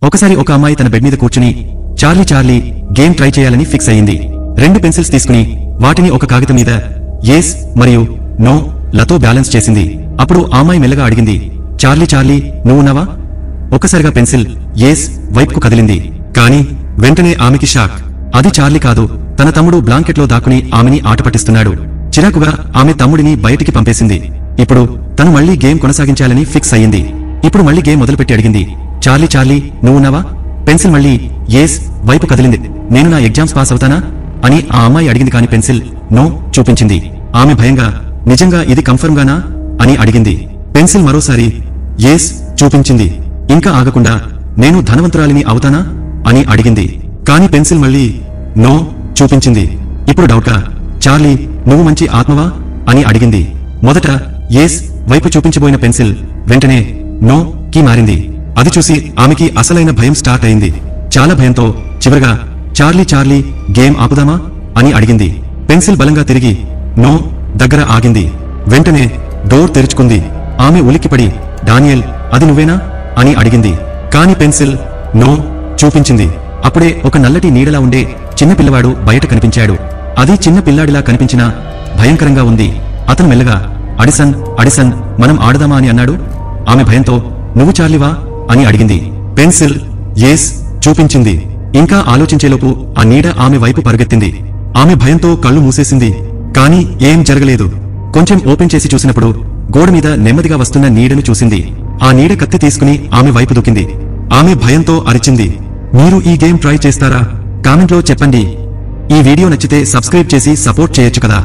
ఒకసారి ఒక అమ్మాయి తన బెడ్ మీద కూర్చుని చార్లీ చార్లీ గేమ్ ట్రై చేయాలని ఫిక్స్ అయ్యింది. 2 పెన్సిల్స్ తీసుకుని వాటిని ఒక కాగితం మీద ఎస్ మరియు నో లతో బ్యాలెన్స్ చేసింది. అప్పుడు ఆ అమ్మాయి మెల్లగా అడిగింది, చార్లీ చార్లీ నువ్వున్నావా? ఒక్కసారిగా పెన్సిల్ ఎస్ వైపుకు కదిలింది. కాని వెంటనే ఆమెకి షాక్. అది చార్లీ కాదు, తన తమ్ముడు బ్లాంకెట్లో దాక్కుని ఆమెని ఆట పట్టిస్తున్నాడు. చిరాకుగా ఆమె తమ్ముడిని బయటికి పంపేసింది. ఇప్పుడు తను మళ్లీ గేమ్ కొనసాగించాలని ఫిక్స్ అయ్యింది. ఇప్పుడు మళ్లీ గేమ్ మొదలుపెట్టి అడిగింది, చార్లీ చార్లీ నువ్వున్నావా? పెన్సిల్ మళ్లీ ఎస్ వైపు కదిలింది. నేను నా ఎగ్జామ్స్ పాస్ అవుతానా అని ఆ అమ్మాయి అడిగింది. కాని పెన్సిల్ నో చూపించింది. ఆమె భయంగా, నిజంగా ఇది కన్ఫర్మ్ గానా అని అడిగింది. పెన్సిల్ మరోసారి ఎస్ చూపించింది. ఇంకా ఆగకుండా, నేను ధనవంతురాలిని అవుతానా అని అడిగింది. కాని పెన్సిల్ మళ్లీ నో చూపించింది. ఇప్పుడు డౌట్గా, చార్లీ నువ్వు మంచి ఆత్మవా అని అడిగింది. మొదట ఎస్ వైపు చూపించబోయిన పెన్సిల్ వెంటనే నో కి మారింది. అది చూసి ఆమెకి అసలైన భయం స్టార్ట్ అయింది. చాలా భయంతో చివరగా, చార్లీ చార్లీ గేమ్ ఆపుదామా అని అడిగింది. పెన్సిల్ బలంగా తిరిగి నో దగ్గర ఆగింది. వెంటనే డోర్ తెరుచుకుంది. ఆమె ఉలిక్కిపడి, డానియల్ అది నువ్వేనా అని అడిగింది. కాని పెన్సిల్ నో చూపించింది. అప్పుడే ఒక నల్లటి నీడలా ఉండే చిన్న పిల్లవాడు బయట కనిపించాడు. అది చిన్న పిల్లాడిలా కనిపించినా భయంకరంగా ఉంది. అతను మెల్లగా, అడిసన్ అడిసన్ మనం ఆడదామా అని అన్నాడు. ఆమె భయంతో, నువ్వు చార్లీవా అని అడిగింది. పెన్సిల్ ఎస్ చూపించింది. ఇంకా ఆలోచించేలోపు ఆ నీడ ఆమె వైపు పరుగెత్తింది. ఆమె భయంతో కళ్ళు మూసేసింది. కాని ఏం జరగలేదు. కొంచెం ఓపెన్ చేసి చూసినప్పుడు గోడ మీద నెమ్మదిగా వస్తున్న నీడను చూసింది. ఆ నీడ కత్తి తీసుకుని ఆమె వైపు దూకింది. ఆమె భయంతో అరిచింది. మీరు ఈ గేమ్ ట్రై చేస్తారా? కామెంట్లో చెప్పండి. ఈ వీడియో నచ్చితే సబ్స్క్రైబ్ చేసి సపోర్ట్ చేయొచ్చు కదా.